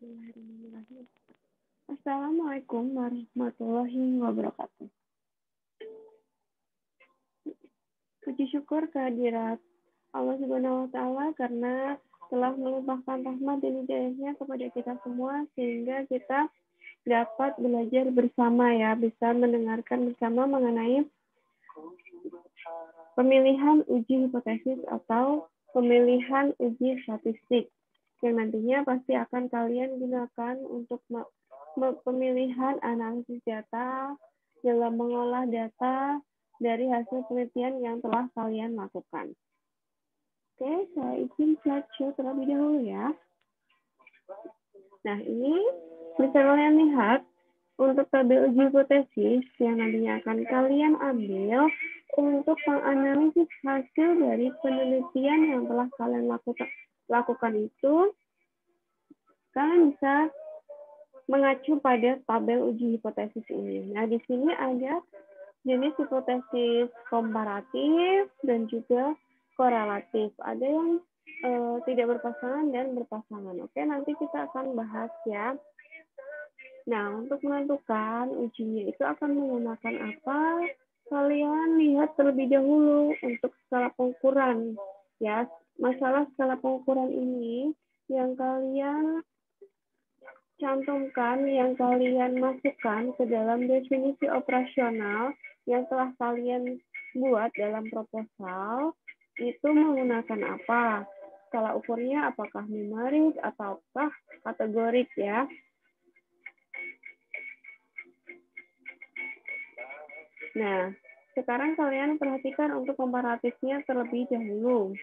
Bismillahirrahmanirrahim. Assalamualaikum warahmatullahi wabarakatuh. Puji syukur kehadirat Allah Subhanahu wa Ta'ala karena telah melimpahkan rahmat dan hidayahnya kepada kita semua sehingga kita dapat belajar bersama ya, bisa mendengarkan bersama mengenai pemilihan uji hipotesis atau pemilihan uji statistik yang nantinya pasti akan kalian gunakan untuk pemilihan analisis data dalam mengolah data dari hasil penelitian yang telah kalian lakukan. Oke, saya izin slideshow terlebih dahulu ya. Nah, ini bisa kalian lihat untuk tabel uji hipotesis yang nantinya akan kalian ambil untuk menganalisis hasil dari penelitian yang telah kalian lakukan itu, kalian bisa mengacu pada tabel uji hipotesis ini. Nah, di sini ada jenis hipotesis komparatif dan juga korelatif. Ada yang tidak berpasangan dan berpasangan. Oke, nanti kita akan bahas ya. Nah, untuk menentukan ujinya itu akan menggunakan apa? Kalian lihat terlebih dahulu untuk skala pengukuran. Ya, masalah skala pengukuran ini yang kalian cantumkan, yang kalian masukkan ke dalam definisi operasional yang telah kalian buat dalam proposal, itu menggunakan apa? Skala ukurnya apakah numerik ataukah kategorik ya? Nah, sekarang kalian perhatikan untuk komparatifnya terlebih dahulu.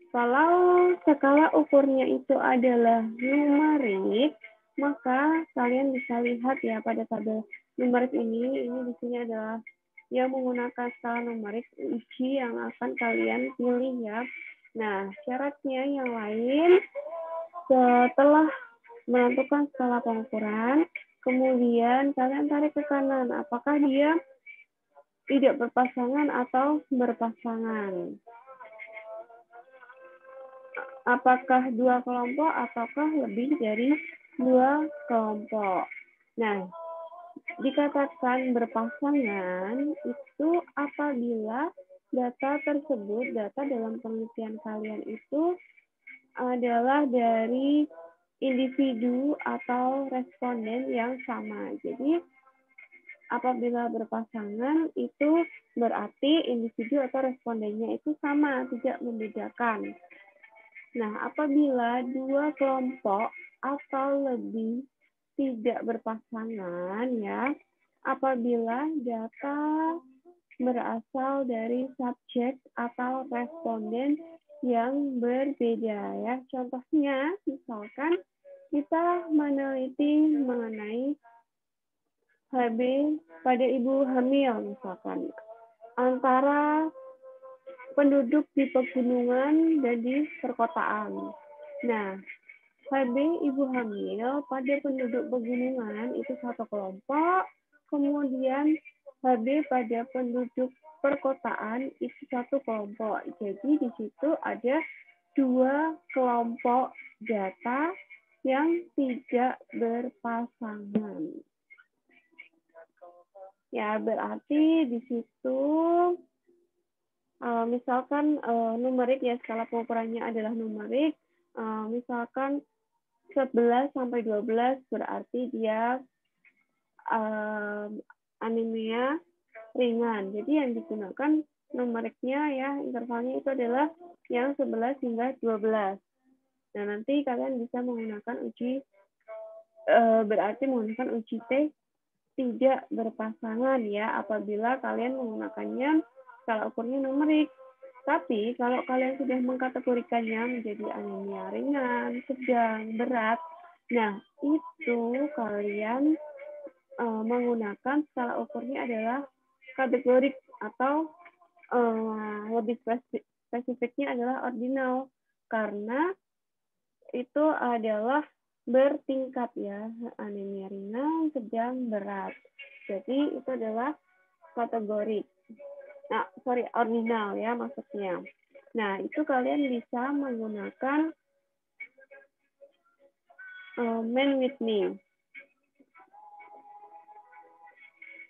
Kalau skala ukurnya itu adalah numerik, maka kalian bisa lihat ya pada tabel numerik ini di sini adalah yang menggunakan skala numerik uji yang akan kalian pilih ya. Nah, syaratnya yang lain setelah menentukan skala pengukuran, kemudian kalian tarik ke kanan apakah dia tidak berpasangan atau berpasangan. Apakah dua kelompok ataukah lebih dari dua kelompok. Nah, dikatakan berpasangan itu apabila data tersebut, data dalam penelitian kalian itu adalah dari individu atau responden yang sama. Jadi, apabila berpasangan itu berarti individu atau respondennya itu sama, tidak membedakan. Nah, apabila dua kelompok atau lebih tidak berpasangan ya, apabila data berasal dari subjek atau responden yang berbeda ya. Contohnya, misalkan kita meneliti mengenai HB pada ibu hamil misalkan antara penduduk di pegunungan dan di perkotaan. Nah, HB ibu hamil pada penduduk pegunungan itu satu kelompok, kemudian HB pada penduduk perkotaan itu satu kelompok. Jadi di situ ada dua kelompok data yang tidak berpasangan. Ya, berarti di situ misalkan numerik ya, skala pengukurannya adalah numerik. Misalkan 11 sampai 12 berarti dia anemia ringan. Jadi yang digunakan numeriknya ya, intervalnya itu adalah yang 11 hingga 12. Nah, nanti kalian bisa menggunakan uji berarti menggunakan uji T tidak berpasangan ya apabila kalian menggunakannya skala ukurnya numerik. Tapi kalau kalian sudah mengkategorikannya menjadi anemia ringan, sedang, berat, nah itu kalian menggunakan skala ukurnya adalah kategorik atau lebih spesifiknya adalah ordinal karena itu adalah bertingkat ya, anemia ringan, sedang, berat. Jadi itu adalah kategori. Nah, ordinal ya maksudnya. Nah, itu kalian bisa menggunakan Man with me.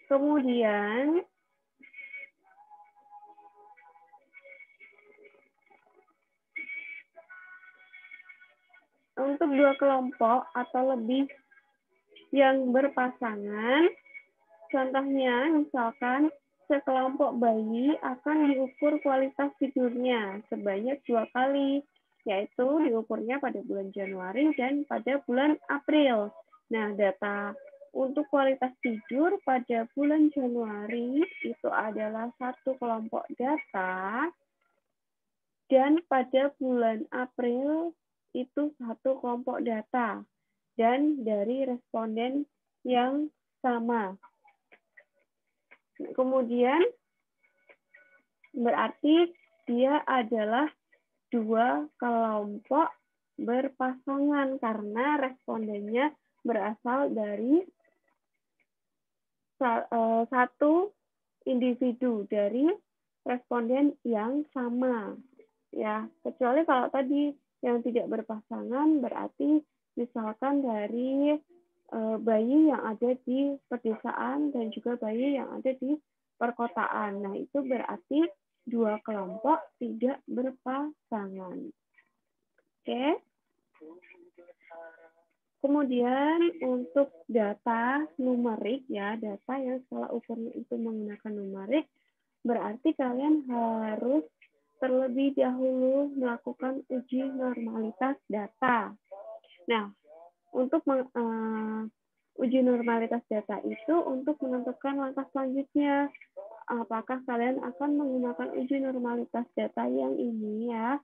Kemudian untuk dua kelompok atau lebih yang berpasangan, contohnya misalkan sekelompok bayi akan diukur kualitas tidurnya sebanyak 2 kali, yaitu diukurnya pada bulan Januari dan pada bulan April. Nah, data untuk kualitas tidur pada bulan Januari itu adalah satu kelompok data, dan pada bulan April itu satu kelompok data, dan dari responden yang sama. Kemudian berarti dia adalah dua kelompok berpasangan karena respondennya berasal dari satu individu dari responden yang sama. Ya, kecuali kalau tadi yang tidak berpasangan berarti misalkan dari bayi yang ada di pedesaan dan juga bayi yang ada di perkotaan. Nah, itu berarti dua kelompok tidak berpasangan. Oke. Kemudian untuk data numerik ya, data yang skala ukurnya itu menggunakan numerik, berarti kalian harus terlebih dahulu melakukan uji normalitas data. Nah, untuk uji normalitas data itu untuk menentukan langkah selanjutnya. Apakah kalian akan menggunakan uji normalitas data yang ini ya,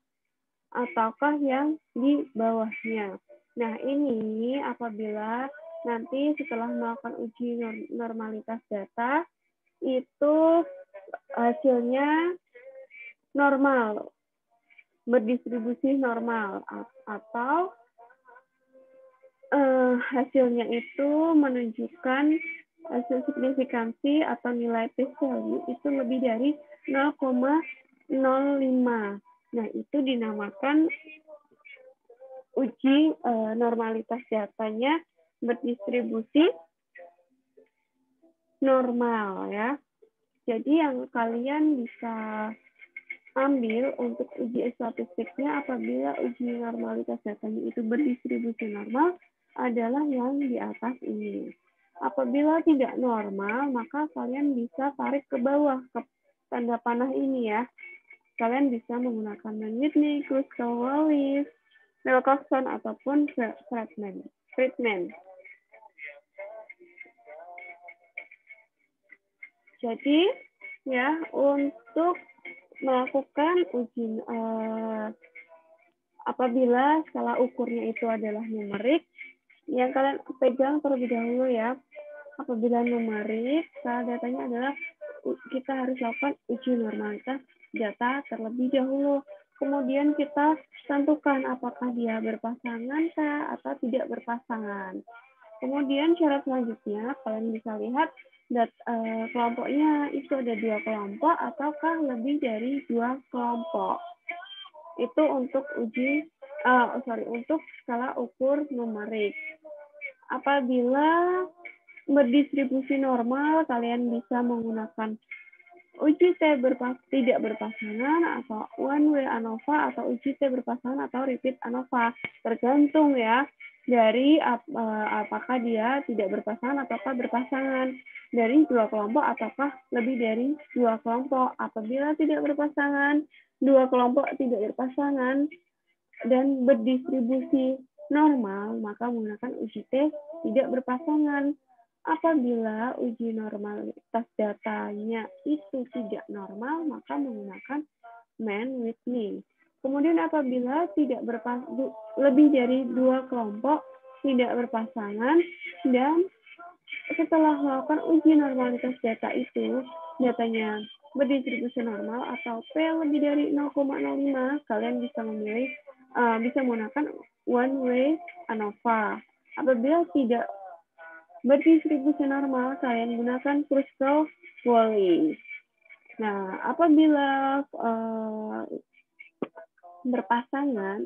ataukah yang di bawahnya. Nah, ini apabila nanti setelah melakukan uji normalitas data, itu hasilnya normal, berdistribusi normal, atau hasilnya itu menunjukkan hasil signifikansi atau nilai p-value itu lebih dari 0,05. Nah, itu dinamakan uji normalitas datanya berdistribusi normal ya. Jadi yang kalian bisa ambil untuk uji statistiknya apabila uji normalitas datanya itu berdistribusi normal adalah yang di atas ini. Apabila tidak normal, maka kalian bisa tarik ke bawah ke tanda panah ini ya. Kalian bisa menggunakan Whitney, Kruskal-Wallis, Wilcoxon ataupun Friedman. Jadi ya, untuk melakukan uji apabila skala ukurnya itu adalah numerik, yang kalian pegang terlebih dahulu ya. Apabila numerik, skala datanya adalah kita harus lakukan uji normalitas data terlebih dahulu. Kemudian kita tentukan apakah dia berpasangan kah atau tidak berpasangan. Kemudian syarat selanjutnya kalian bisa lihat kelompoknya itu ada dua kelompok ataukah lebih dari dua kelompok. Itu untuk untuk skala ukur numerik. Apabila berdistribusi normal, kalian bisa menggunakan uji T tidak berpasangan atau one way ANOVA atau uji T berpasangan atau repeat ANOVA. Tergantung ya dari apakah dia tidak berpasangan ataukah berpasangan, dari dua kelompok ataukah lebih dari dua kelompok. Apabila tidak berpasangan, dua kelompok tidak berpasangan dan berdistribusi normal, maka menggunakan uji T tidak berpasangan. Apabila uji normalitas datanya itu tidak normal, maka menggunakan man with me. Kemudian apabila lebih dari dua kelompok tidak berpasangan dan setelah melakukan uji normalitas data itu datanya berdistribusi normal atau P lebih dari 0,05, kalian bisa memilih bisa menggunakan one way ANOVA. Apabila tidak berdistribusi normal, kalian gunakan Kruskal-Wallis. Nah, apabila berpasangan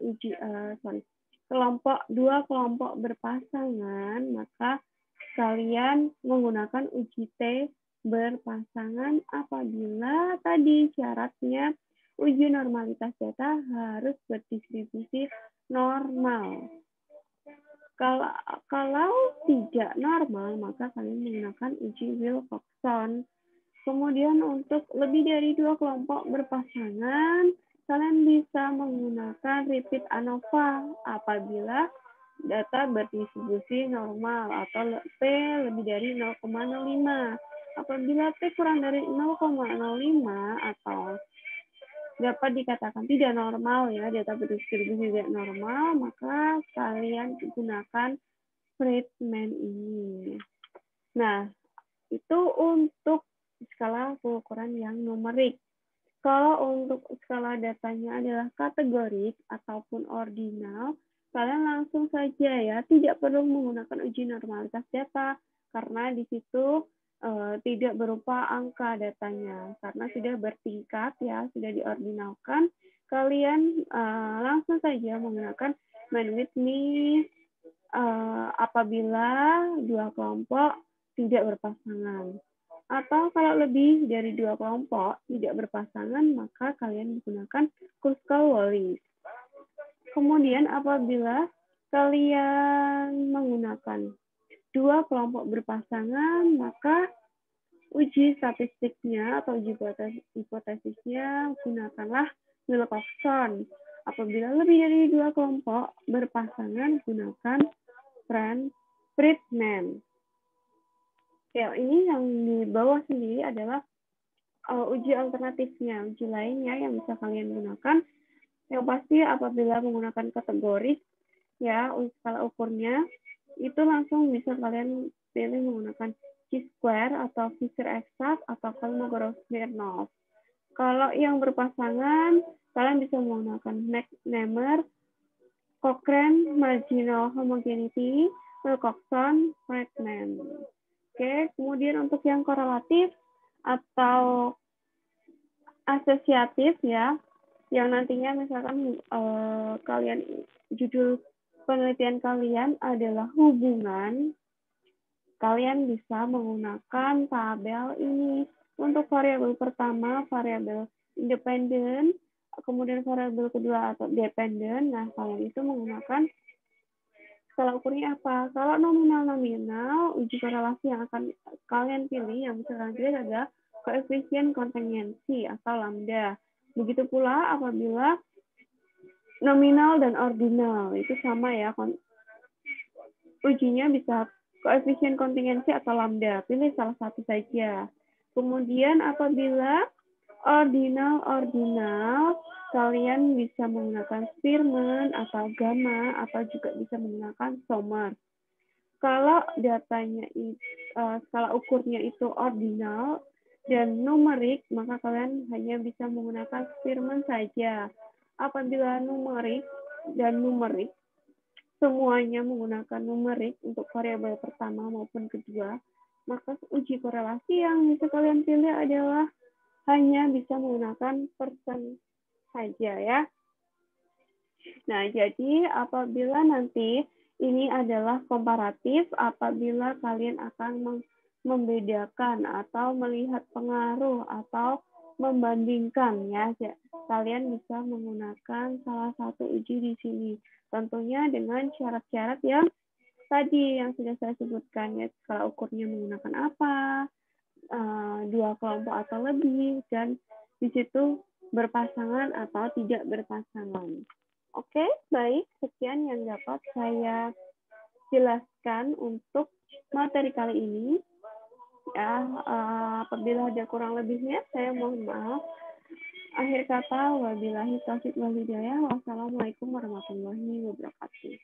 dua kelompok berpasangan, maka kalian menggunakan uji T berpasangan apabila tadi syaratnya uji normalitas data harus berdistribusi normal. Kalau tidak normal, maka kalian menggunakan uji Wilcoxon. Kemudian untuk lebih dari dua kelompok berpasangan, kalian bisa menggunakan repeat ANOVA apabila data berdistribusi normal atau P lebih dari 0,05. Apabila P kurang dari 0,05 atau dapat dikatakan tidak normal ya, data berdistribusi tidak normal, maka kalian gunakan Friedman ini. Nah, itu untuk skala pengukuran yang numerik. Kalau untuk skala datanya adalah kategorik ataupun ordinal, kalian langsung saja ya, tidak perlu menggunakan uji normalitas data, karena di situ tidak berupa angka datanya, karena sudah bertingkat ya, sudah diordinalkan. Kalian langsung saja menggunakan main with me apabila dua kelompok tidak berpasangan. Atau kalau lebih dari dua kelompok tidak berpasangan, maka kalian menggunakan Kruskal-Wallis. Kemudian apabila kalian menggunakan dua kelompok berpasangan, maka uji statistiknya atau uji hipotesisnya gunakanlah Wilcoxon. Apabila lebih dari dua kelompok berpasangan, gunakan Friedman. Ya, ini yang di bawah sendiri adalah uji alternatifnya, uji lainnya yang bisa kalian gunakan. Yang pasti apabila menggunakan kategori, ya, skala ukurnya, itu langsung bisa kalian pilih menggunakan chi-square atau Fisher-Exact atau Kolmogorov-Smirnov. Kalau yang berpasangan, kalian bisa menggunakan McNamara, Cochrane, Marginal Homogeneity, Wilcoxon, Friedman. Oke, kemudian untuk yang korelatif atau asosiatif ya, yang nantinya misalkan kalian judul penelitian kalian adalah hubungan, kalian bisa menggunakan tabel ini. Untuk variabel pertama, variabel independen, kemudian variabel kedua atau dependen, nah kalian itu menggunakan skala ukurnya apa? Kalau nominal-nominal, uji korelasi yang akan kalian pilih, yang bisa kalian pilih adalah koefisien kontingensi atau lambda. Begitu pula apabila nominal dan ordinal, itu sama ya. Ujinya bisa koefisien kontingensi atau lambda, pilih salah satu saja. Kemudian apabila ordinal, kalian bisa menggunakan Spearman atau Gamma, atau juga bisa menggunakan Sommer. Kalau datanya skala ukurnya itu ordinal dan numerik, maka kalian hanya bisa menggunakan Spearman saja. Apabila numerik dan numerik, semuanya menggunakan numerik untuk variabel pertama maupun kedua, maka uji korelasi yang bisa kalian pilih adalah hanya bisa menggunakan persen saja ya. Nah, jadi apabila nanti ini adalah komparatif, apabila kalian akan membedakan atau melihat pengaruh atau membandingkan ya, kalian bisa menggunakan salah satu uji di sini. Tentunya dengan syarat-syarat yang tadi yang sudah saya sebutkan ya, skala ukurnya menggunakan apa, dua kelompok atau lebih, dan di situ berpasangan atau tidak berpasangan. Oke, baik. Sekian yang dapat saya jelaskan untuk materi kali ini. Ya, apabila ada kurang lebihnya, saya mohon maaf. Akhir kata, wabillahi taufiq wal hidayah. Wassalamualaikum warahmatullahi wabarakatuh.